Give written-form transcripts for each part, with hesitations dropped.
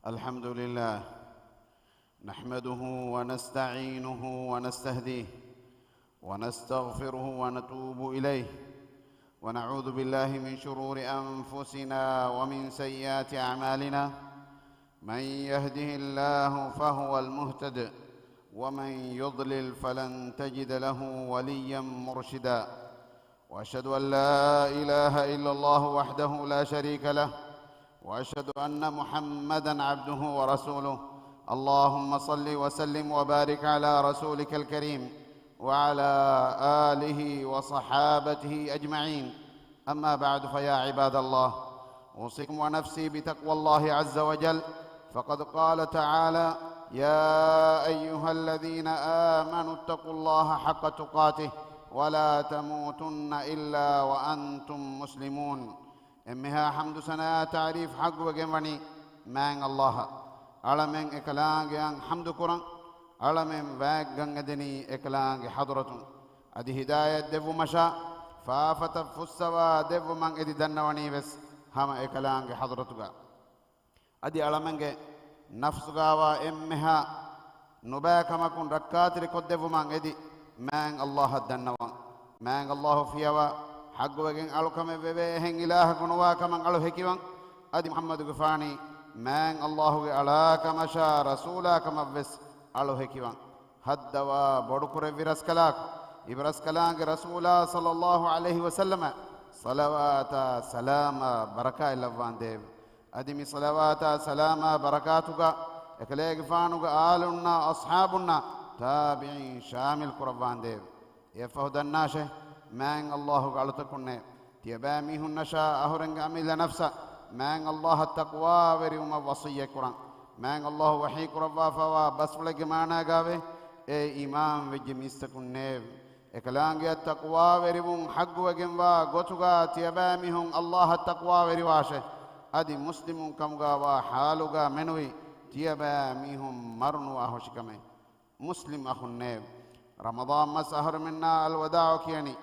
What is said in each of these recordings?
الحمد لله نحمده ونستعينه ونستهديه ونستغفره ونتوب إليه ونعوذ بالله من شرور أنفسنا ومن سيئات أعمالنا من يهده الله فهو المهتد ومن يضلل فلن تجد له وليا مرشدا وأشهد أن لا إله إلا الله وحده لا شريك له وأشهد أن محمدًا عبده ورسوله اللهم صل وسلم وبارك على رسولك الكريم وعلى آله وصحابته أجمعين أما بعد فيا عباد الله أوصيكم ونفسي بتقوى الله عز وجل فقد قال تعالى يا أيها الذين آمنوا اتقوا الله حق تقاته ولا تموتن إلا وأنتم مسلمون امها حمد سنا تعريف حق وجمعني من الله على من إكلانج حمد قرآن على من واجن دني إكلانج حضرة أدي هداية دفو مشا فافت فسوا دفو من إدي دنواني بس هم إكلانج حضرتك أدي على من نفسك وإمها نباك ما كن ركات ركض دفو من إدي من الله الدنوان من الله فيها حق وجن ألوكم ببهن إله كنوا كمان ألو هكيوان أدي محمد غفاني من الله على كما شاء رسولا كما بس ألو هكيوان هدوا بدوكر فيرس كلاك إبرس كلاك رسولا صلى الله عليه وسلم صلوات سلام بركة لوان ديب أدي مي صلوات سلام بركاتك إكليك فانوك آلنا أصحابنا تابعين شامل قربان ديب يفهد الناشه من الله قالت كنا تيباميه النشاء أهرنج عمل نفسه من الله التقوى وريوم وصية قرآن من الله وحي قربا فوا بس ولا جمانا قابه إمام وجميست كنا إكلانج التقوى وريوم حق وجموا قطعا تيباميهم الله التقوى وريواشه أدي مسلم كم قوا حالوغا منوي تيباميهم مرنوا أهوشكمه مسلم أخونا رمضان مسهر منا الوداع كياني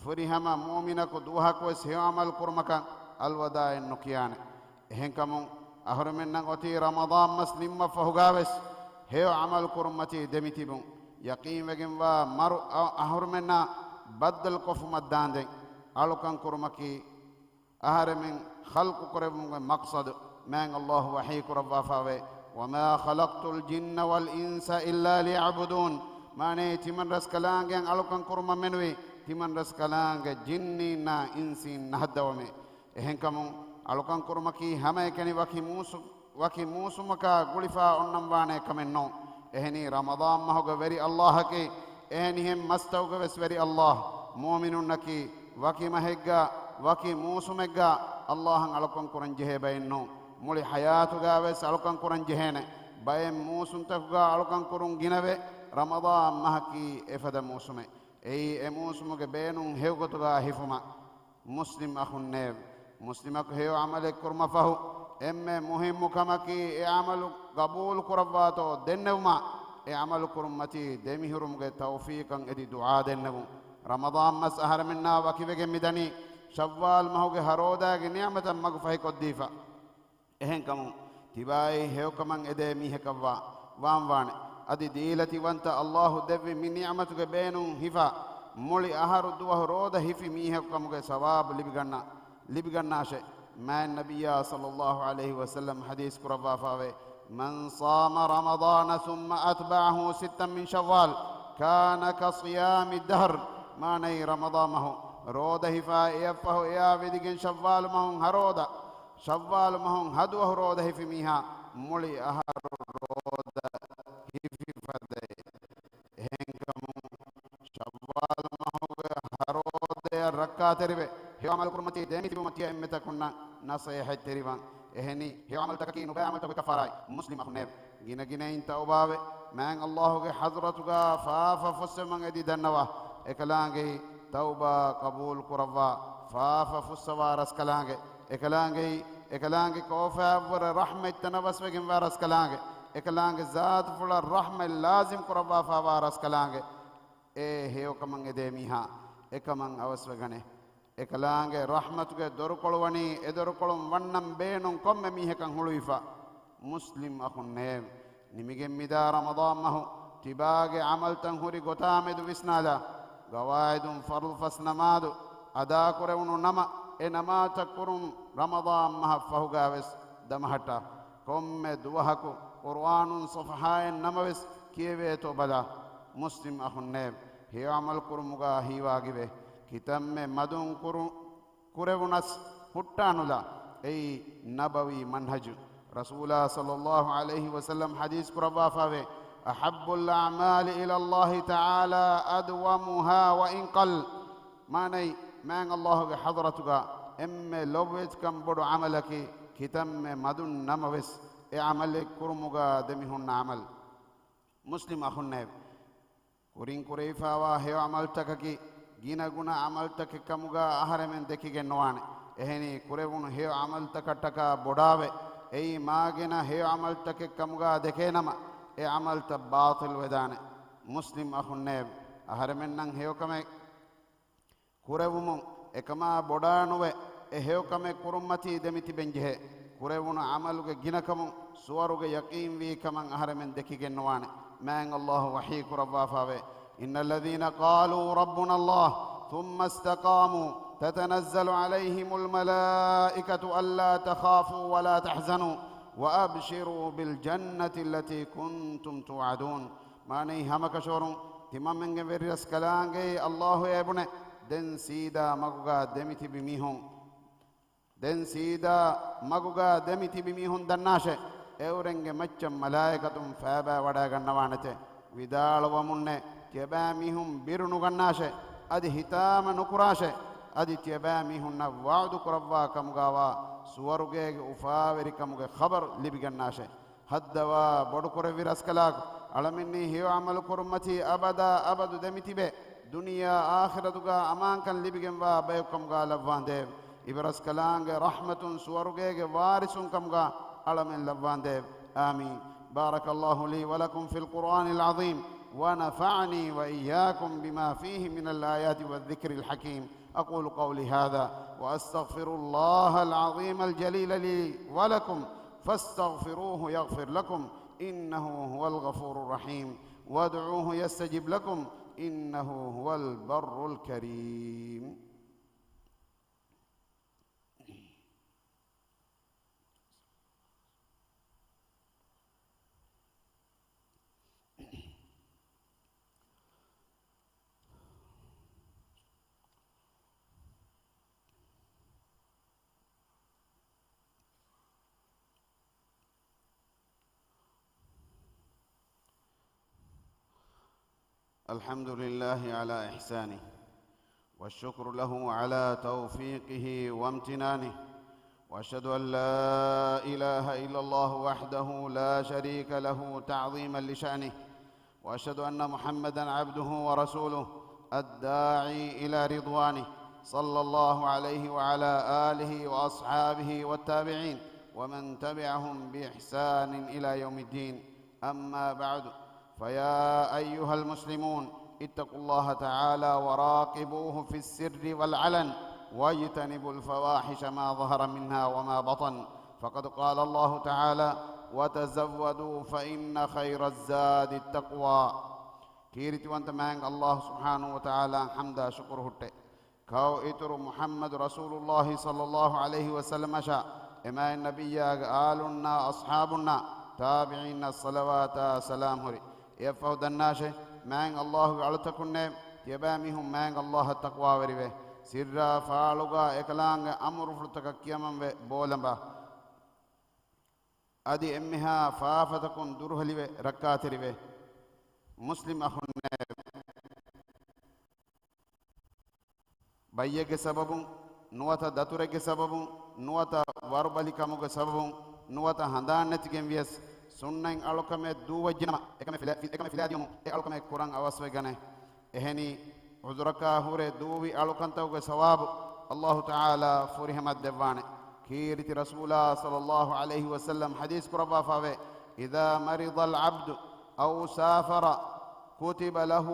فريهما مؤمنك دوها كويس هي عمل كرمك الوداع النكيان هنكم أهر منا قتي رمضان مسلم فهجابس هي عمل كرمتي دمتي بون يقين وجن ومر أهر منا بدل قف مدان دين ألوكان كرمكي أهر من خلق كرم مقصد من الله وحي كربا فاوي وما خلقت الجن والإنس إلا ليعبدون ماني تمن رسكلان جن ألوكان كرم منوي timan raskalanga jinni na insi nahdawame ehenkamu alukan kurmaki hama ekeni waki musu maka gulifa onnam wane kamenno eheni ramadan mahoga veri allah ke eheni hem mastawga ves veri allah mu'minun naki waki mahegga waki musu megga allah alukan kuran jehe bayinno muli hayatu ga ves alukan kuran jehene bayem musun takga alukan kurun ginabe ramadan mahaki efada musume أي أموسمك بينهم هيو كتوغا هفما مسلم أخو النيب مسلمك هيو عملك كرما فهو إما مهم كمكي عمل قبول كرباتو دنوما عمل كرمتي دمهرمك توفيقا إدي دعاء دنو رمضان مسهر منا وكيفك مدني شوال مهوك هرودا نعمة مغفه قديفا إهن كمو تباي هيو كمان إدي ميه كوا وان أدي ديلتي وانت الله دفي من نعمتك بينهم هفا مولي أهر دوه روده هفي ميهك كمك ثواب لبغنا شيء ما النبي صلى الله عليه وسلم حديث كربا فاوي من صام رمضان ثم أتبعه ستا من شوال كان كصيام الدهر ما ني رمضان مهو روده هفا يفه يا بدقن شوال مهو هرودا شوال مهو هدوه روده هفي ميها مولي أهر روده ركعة تربة هي عمل كرمتي دمي تبي متي أمتا كنا نصيحة تربان إهني هي عمل تكين وبيع عمل تبي كفاراي مسلم أخنيب جينا إنت أبابه من الله حضرتك فاف فس من أدي دنوا إكلانجي توبة قبول كربا فاف فس وارس كلانجي إكلانجي كوفا ور رحمة تنبس بجن وارس كلانجي إكلانجي ذات فلا رحمة لازم كربا فوارس كلانجي هيو كمان إدميها إكمان أوس وجنه إكلانge rahmatuge dorukolwani edorkolum wannam beenon komme mihe kan huluifa مسلم أخو النيب نمجم مدا رمضان مهو تباقي عمل تنهوري قتامد وسنادا قواعد فرض فسنمادو أدا كرونو نما إنما تكرم رمضان مهفه قاوس دمهتا كم دوهكو قرآن صفحاء نموس كيويتو بلا مسلم أخو النيب هي عمل كرمغا هي واجبه كتم مدون كرونس حتانولا أي نبوي منهج رسول الله صلى الله عليه وسلم حديث كربا فاوي أحب الأعمال إلى الله تعالى أدومها وإن قل ما ني من الله حضرتك إم لويت كم بدو عملك كتم مدن نموس عمل كرمغا دمهن عمل مسلم أخو النبي كورين كوريفا وهي عملتك جينا غنا عملتك كمغا أهرمن دكي جنوان إهني كوريون هي عملتك تكا بداوي أي ما جنا هي عملتك كمغا دكينما أي عملت باطل ودانه مسلم أخو النبي أهرمن نن هي كم كوريوم إكما بدانوه هي كم كرمتي دمتي بنجه كوريون عملك جينا كم سوارك يقين في كمان أهرمن دكي جنوان من الله وحيك ربا فاوي إن الذين قالوا ربنا الله ثم استقاموا تتنزل عليهم الملائكة ألا تخافوا ولا تحزنوا وأبشروا بالجنة التي كنتم توعدون ما نيهمك شورون تمام من غير كلانجي الله يا ابن دن سيدا مغا دمتي بميهم دن سيدا مغا دمتي بميهم دناشه एवरेंगे मच्चम मलायकतुम फैबा वड़ा गन्नवानते विदालवमुन्ने त्यबामिहुम बिरुनुगन्नाशे अदि हिताम नुकुराशे अदि त्यबामिहुन्ना वादु कुरव्वा कमगावा सुवरुगे उफावेरि कमुगे खबर लिबिगन्नाशे हद्दवा बडुकुरे विरस्कलाक अलमिन्नी हियो अमल कुरुमति अबदा अबदु दमितिबे दुनिया आखिरतुगा अमांकन लिबिगंवा बेकमगा लव्वांदेव इबरस्कलांगे रहमतुन सुवरुगे वारिसुन कमगा علم لباندب آمين بارك الله لي ولكم في القرآن العظيم ونفعني وإياكم بما فيه من الآيات والذكر الحكيم أقول قولي هذا وأستغفر الله العظيم الجليل لي ولكم فاستغفروه يغفر لكم إنه هو الغفور الرحيم وادعوه يستجب لكم إنه هو البر الكريم الحمد لله على إحسانه والشكر له على توفيقه وامتنانه وأشهد أن لا إله إلا الله وحده لا شريك له تعظيما لشأنه وأشهد أن محمدا عبده ورسوله الداعي إلى رضوانه صلى الله عليه وعلى آله وأصحابه والتابعين ومن تبعهم بإحسان إلى يوم الدين أما بعد فيا أيها المسلمون اتقوا الله تعالى وراقبوه في السر والعلن واجتنبوا الفواحش ما ظهر منها وما بطن فقد قال الله تعالى وتزودوا فإن خير الزاد التقوى كيرت وانت مانگ الله سبحانه وتعالى حمدا شكره كاو اتر محمد رسول الله صلى الله عليه وسلم شاء إما النبي آلنا أصحابنا تابعين الصلوات سلام هري يفو دناشه مانگ الله علتكنه يبامهم مانگ الله التقوى وريبه سرا فالوغا اكلانگ امر فرتك كيامم بولمبا ادي امها فافتكن درهليبه ركاتريبه مسلم اخنه بيگه سببون نوتا دتورگه سببون نوتا وربالي كاموگه سببون نوتا هندانتگم ويس سنن ألوكمه دو وجنما إكمل فيلاديوم ألوكمه كوران أواسوي غنه إهني عذرك هوري دوبي ألوكنتوغ ثواب الله تعالى فرهم الدوانه كيرت رسول الله صلى الله عليه وسلم حديث كربا فاوي إذا مرض العبد أو سافر كتب له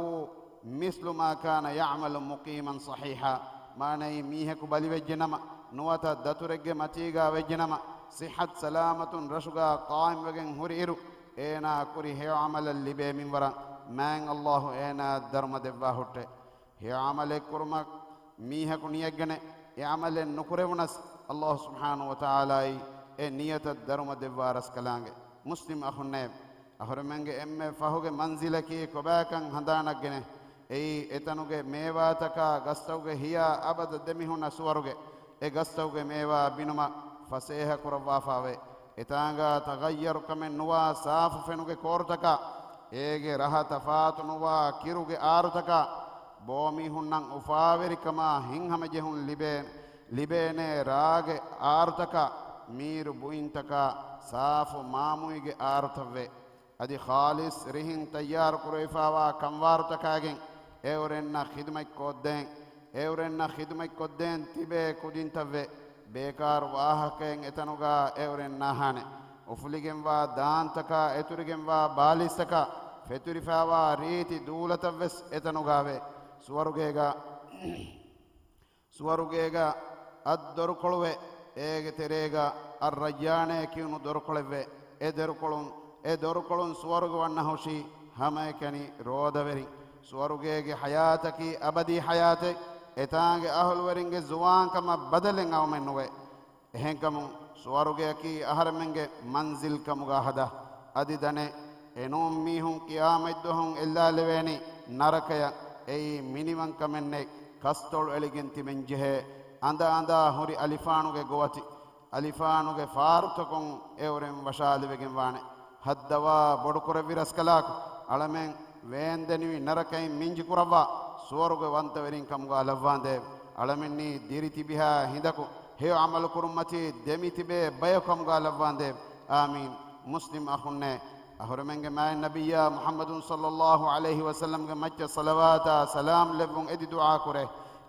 مثل ما كان يعمل مقيما صحيحا ما نيميه كبالي وجنما نواتا دتورج ماتيغا وجنما صحة سلامة رشقا قائم وجن هريرو إنا كوري هي عمل اللي بي من ورا من الله إنا درم دباهوت هي عمل كرما ميها كنيا جنة يعمل نكرونس الله سبحانه وتعالى نية الدرم دبارس كلانge مسلم أخونا أخرمنge أم فهوج منزلك كباكن هندانا جنة أي إتنوجه ميوا تكا غستوجه هي أبد دميهنا سوروجه غستوجه ميوا بينما فسيها كروا فاوي إتانغا تغير كمن نوا صاف فنوجه كورتكا إيجي رها تفات نوا كيروجه آرتكا بومي هنن أفاوري كما هنهم جهون لبين راج آرتكا مير بوينتكا صاف مامويجه آرتوه أدي خالص رهين تيار كريفاوا كموارتكاجين أورنا خدمة كودين تبى كودين تبى بيكار واهكين إتنوغا أورنا هانه أفليجن وا دانتكا إتوريجن وا باليستكا فتوريفاوا ريتي دولة تبس إتنوغاوي سواروغيغا الدركولوه إيجي تريغا الرجانة كيونو دركولوه دوركولون سوارغ ونهوشي هميكني رودوري سوارغيغي حياتك أبدي حياتك إتانغ أهل ورنغ زوان كما بدلن أو منوه هنكم سوارغيكي أهر منغ منزل كمغاهدا أدي دنه إنوم ميهم قيامت دهم إلا لويني نركيا أي مينيمن كمنه كستول إليجنتي من جهة أندا هوري ألفانوغ غواتي ألفانوغ فارتكم أورم وشالي بگن وانه هدوا بڑکور ویرسکلاک علمن ویندنوی نرکای منجی کوروا سورگ وانتورین کمگا لواندے علمنی دیریتی بها ہندکو ہے عمل کرمتی دمیتی بے بیو کمگا لواندے آمین مسلم اخونے احرمنگ ماء نبی محمد صلی اللہ علیہ وسلم کے مچ صلوات سلام لبون ادی دعا کرے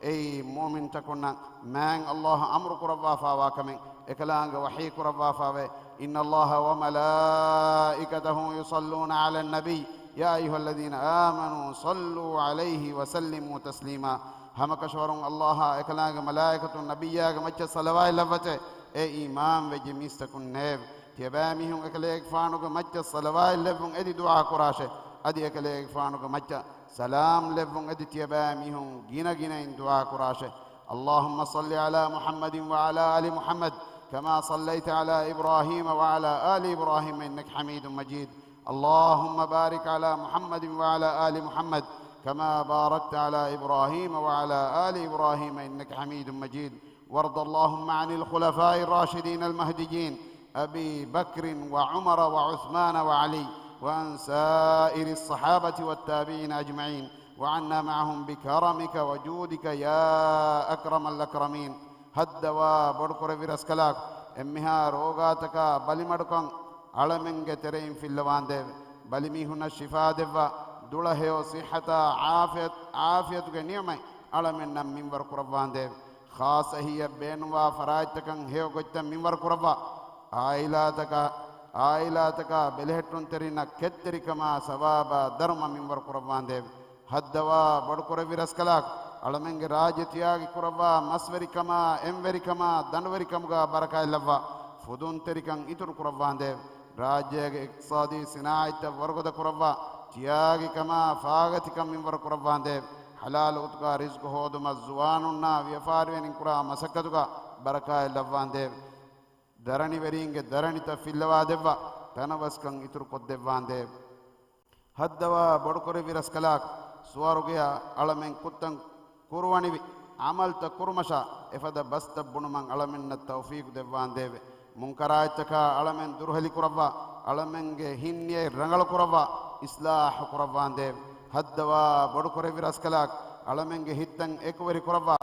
اي مؤمن تكون من الله امر كروا فاوا كمن اكلانغ وحي كروا فاوا ان الله وملائكته يصلون على النبي يا ايها الذين امنوا صلوا عليه وسلموا تسليما هم كشورون الله اكلانغ ملائكه النبي يا مچ صلوات لفته اي امام وجميس تكون نيب تباميهم اكليك فانو مچ صلوات لبون ادي دعاء قراشه ادي اكليك فانو مچ سلام لبون ادي تباميهم جينا ان دعاء قراشه اللهم صل على محمد وعلى ال محمد كما صليت على ابراهيم وعلى ال ابراهيم انك حميد مجيد اللهم بارك على محمد وعلى ال محمد كما باركت على ابراهيم وعلى ال ابراهيم انك حميد مجيد وارض اللهم عن الخلفاء الراشدين المهديين ابي بكر وعمر وعثمان وعلي وعن سائر الصحابه والتابعين اجمعين وعنا معهم بكرمك وجودك يا اكرم الاكرمين هدوا بڑکور ویرسکلاک امها روغاتك بلمڑکن علمنگ ترين في اللواندے بلمیہن شفاء دوا دلہو صحت عافیت کے نعمہ علمن منور قرباندے خاص ہی بینوا فرائتکن ہیو گجتا منور قربا آئلاتک بلہٹن ترین کترکما ثوابا درم منور قرباندے هدوا بڑکور ویرسکلاک علمنگ راجتیاگی قربا مسورکما امورکما دنورکمگا برکای لوا فدون ترکن اتر قرباندے راجیگ اقتصادی صناعت ورگد قربا تیاگی کما فاغتکم منور قرباندے حلال اتگا رزق ہودم الزواننا ویفاروین قرآ مسکتگا برکای لواندے درنی ورینگ درنی تفلوا دیوا تنوسکن اتر قد دیواندے هدوا بڑکور ویرسکلاک سوارگیا علمن کتن قرواني عملت كرمشا إفدا بست بنمان علمن التوفيق دبان ديو منكراتك علمن درهلي كربا علمن هني رنگل كربا إصلاح كربان ديو هدوا بدكور ويرسكلاك علمن هتن إكوري كربا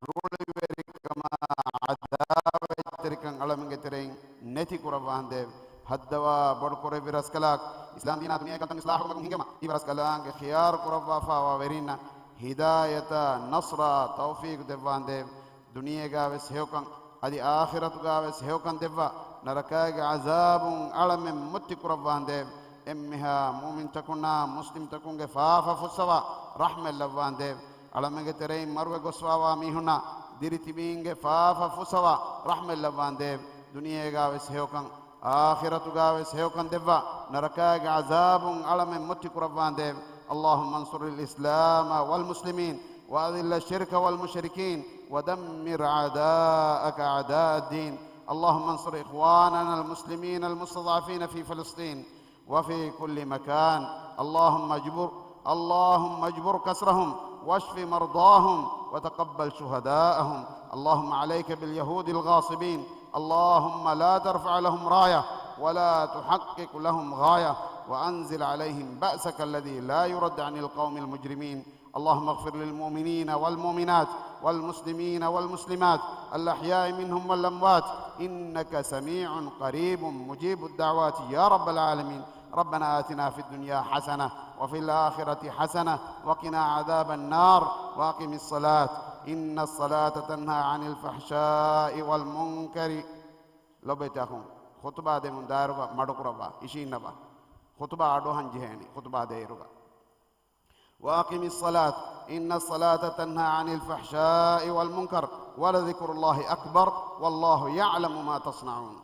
رولي ويري كما عذاب تركن علمن ترين نتي كربان ديو هدوا بدكور ويرسكلاك إسلام دينا دنيا كتن إصلاح كربا هنگما إبرسكلاك خيار كربا فاوا ورينا هداية نصر توفيق دبان ديب دنيا غاوس هيوكن ادي آخرت غاوس هيوكن دبا نركاغ عذاب علم متي قربان ديب امها مؤمن تكونا مسلم تكون فافا فسوا رحمة لبان ديب علمك ترين مروه غسوا واميهنا ديرتي بينغ فافا فسوا رحمة لبان ديب دنيا غاوس هيوكان آخرة غاوس هيوكان دفا نركاك عذاب علم متك ربان ديف اللهم انصر الإسلام والمسلمين وأذل الشرك والمشركين ودمر أعداءك أعداء الدين اللهم انصر إخواننا المسلمين المستضعفين في فلسطين وفي كل مكان اللهم اجبر كسرهم واشف مرضاهم وتقبل شهداءهم اللهم عليك باليهود الغاصبين اللهم لا ترفع لهم راية ولا تحقق لهم غاية وأنزل عليهم بأسك الذي لا يرد عن القوم المجرمين اللهم اغفر للمؤمنين والمؤمنات والمسلمين والمسلمات الأحياء منهم والأموات إنك سميع قريب مجيب الدعوات يا رب العالمين ربنا آتنا في الدنيا حسنة وفي الآخرة حسنة وقنا عذاب النار وأقم الصلاة إن الصلاة تنهى عن الفحشاء والمنكر لو بيتاكم خطبة دي من دائرة مدقربا إشين نبا خطبة عدوهن جهني خطبة دائرة وأقم الصلاة إن الصلاة تنهى عن الفحشاء والمنكر ولذكر الله أكبر والله يعلم ما تصنعون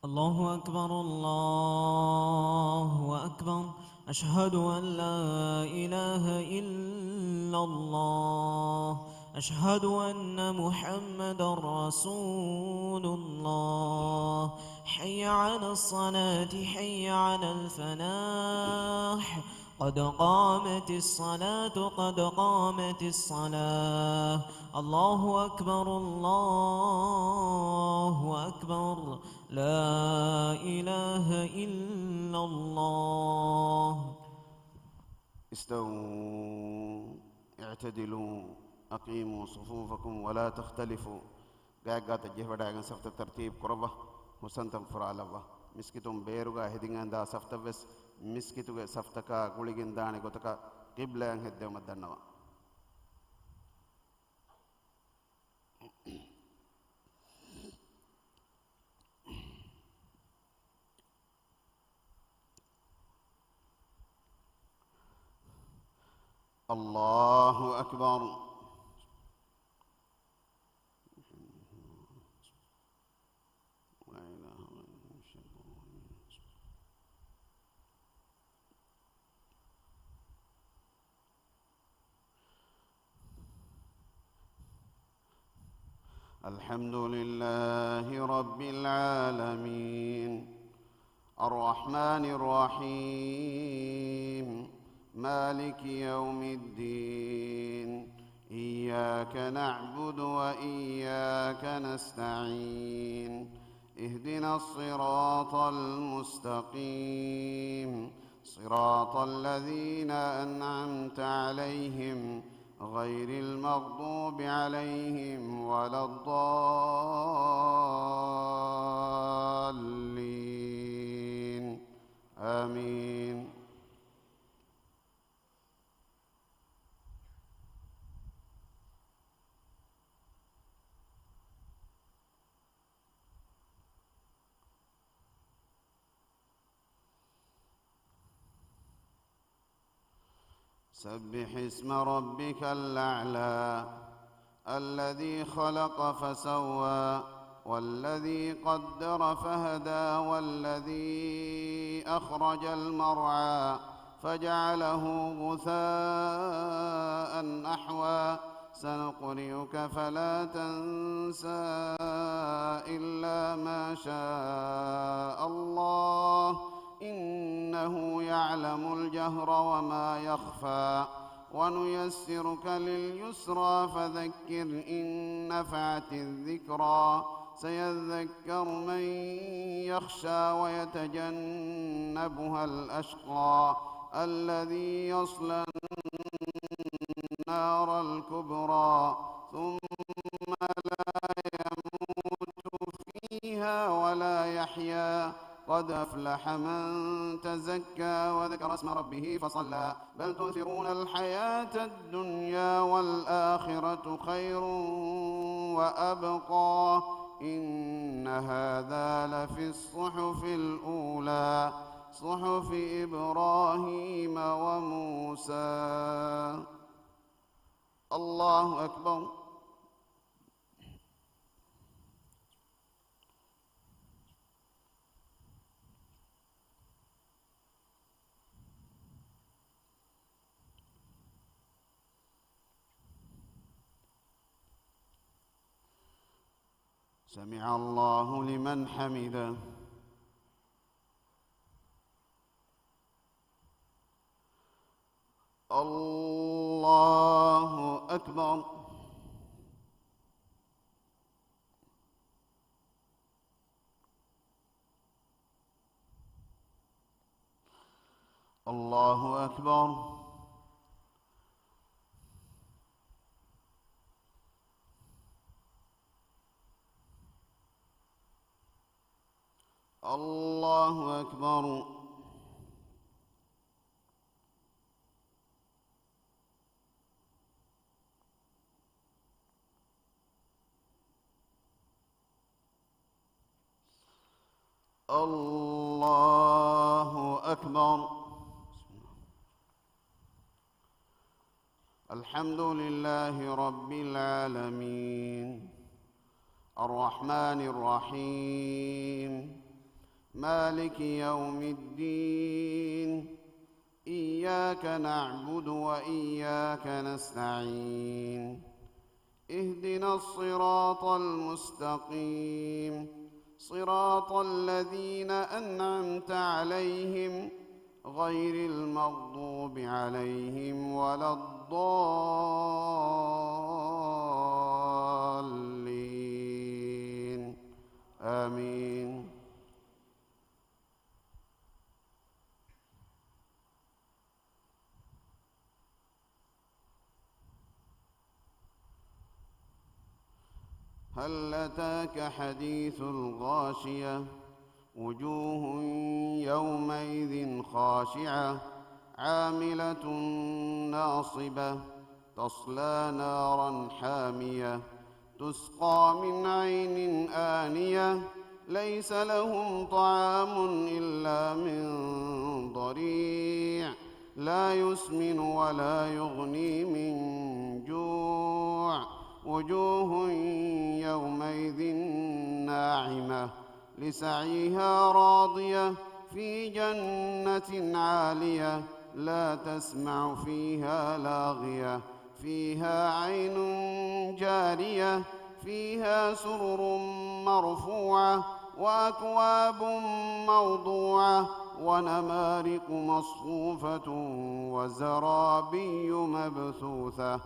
الله أكبر الله أكبر أشهد أن لا إله إلا الله أشهد أن محمد رسول الله حي على الصلاة حي على الفلاح قد قامت الصلاة قد قامت الصلاة الله أكبر الله أكبر لا إله إلا الله استووا اعتدلوا أقيموا صفوفكم ولا تختلفوا قاعد تجهد عن سفت الترتيب قربة وسنتم فرالبا مسكتم بيرغا هدين دا سفت بس مسكتو سفتكا قولين داني قتكا قبلة هدى مدنوا الله أكبر الحمد لله رب العالمين الرحمن الرحيم مالك يوم الدين إياك نعبد وإياك نستعين اهدنا الصراط المستقيم صراط الذين أنعمت عليهم غير المغضوب عليهم ولا الضالين آمين سبح اسم ربك الأعلى الذي خلق فسوى والذي قدر فهدى والذي أخرج المرعى فجعله غثاء أحوى سنقرئك فلا تنسى إلا ما شاء الله إنه يعلم الجهر وما يخفى ونيسرك لليسرى فذكر إن نفعت الذكرى سيذكر من يخشى ويتجنبها الأشقى الذي يصلى النار الكبرى ثم لا يموت فيها ولا يحيا قد أفلح من تزكى وذكر اسم ربه فصلى بل تؤثرون الحياة الدنيا والآخرة خير وأبقى إن هذا لفي الصحف الأولى صحف إبراهيم وموسى. الله أكبر. سمع الله لمن حمده. الله أكبر. الله أكبر. الله أكبر. الله أكبر. الحمد لله رب العالمين الرحمن الرحيم مالك يوم الدين إياك نعبد وإياك نستعين اهدنا الصراط المستقيم صراط الذين أنعمت عليهم غير المغضوب عليهم ولا الضالين آمين. هل أتاك حديث الغاشية وجوه يومئذ خاشعة عاملة ناصبة تصلى نارا حامية تسقى من عين آنية ليس لهم طعام إلا من ضريع لا يسمن ولا يغني من جوع وجوه يومئذ ناعمة لسعيها راضية في جنة عالية لا تسمع فيها لاغية فيها عين جارية فيها سرر مرفوعة وأكواب موضوعة ونمارق مصفوفة وزرابي مبثوثة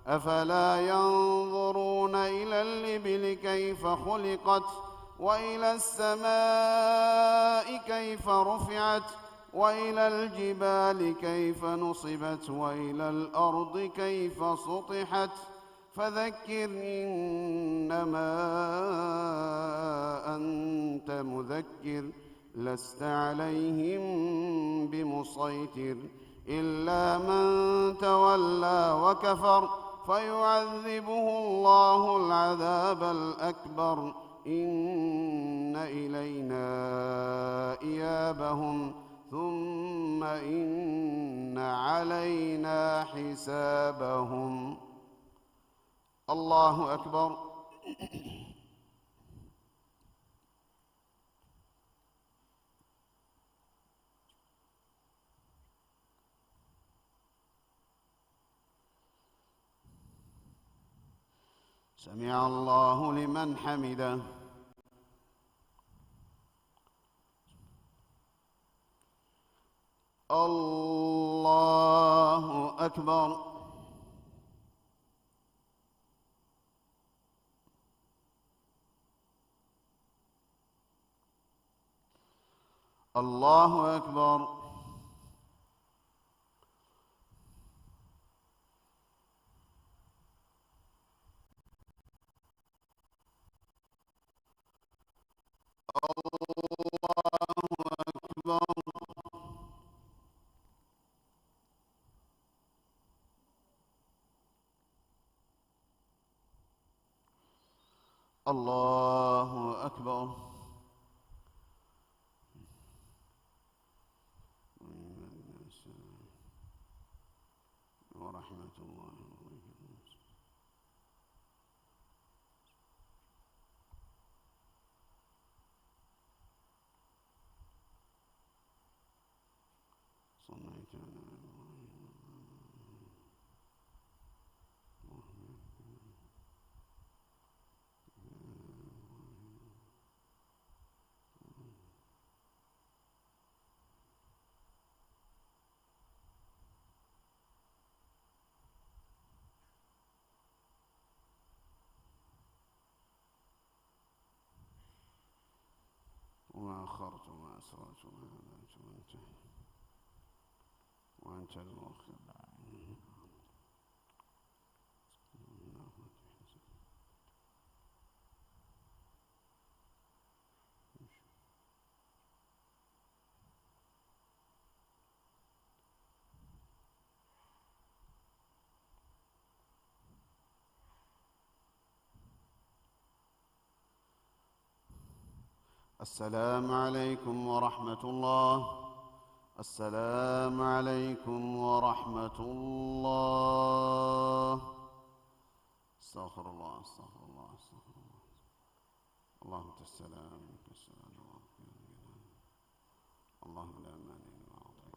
أفلا ينظرون إلى الإبل كيف خلقت وإلى السماء كيف رفعت وإلى الجبال كيف نصبت وإلى الأرض كيف سطحت فذكر إنما أنت مذكر لست عليهم بمسيطر إلا من تولى وكفر فيعذبه الله العذاب الأكبر إن إلينا إيابهم ثم إن علينا حسابهم. الله أكبر. سمع الله لمن حمده. الله أكبر. الله أكبر. الله أكبر. ورحمة الله وبركاته. صليت على وما أخرت وما أسررت وما أعلنت وأنت المؤخر. السلام عليكم ورحمة الله. السلام عليكم ورحمة الله. استغفر الله استغفر الله استغفر الله. اللهم أنت السلام منك السلام اللهم لا مانع لما أعطيت.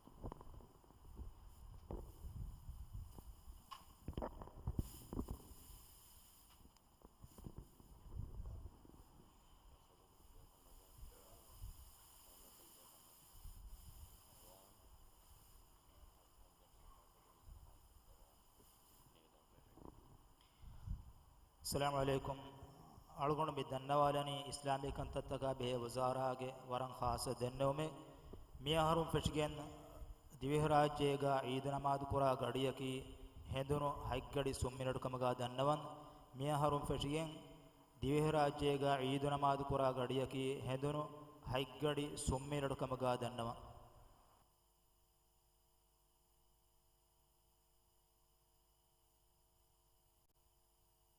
السلام عليكم. ألغون بدنوالني إسلامي كنت تتقى به وزارة ورن خاصة دنومي مياهرون فشجن දිවිහරාජ්‍යයේගා ඊද නමාදු කුරා ගඩියකි හෙඳුණු හයිග්ගඩි සුම්මිනඩුකමගා දන්නවන් මියහරුම් ෆෙෂියෙන් දිවිහරාජ්‍යයේගා ඊද නමාදු කුරා ගඩියකි හෙඳුණු හයිග්ගඩි සුම්මිනඩුකමගා දන්නවන්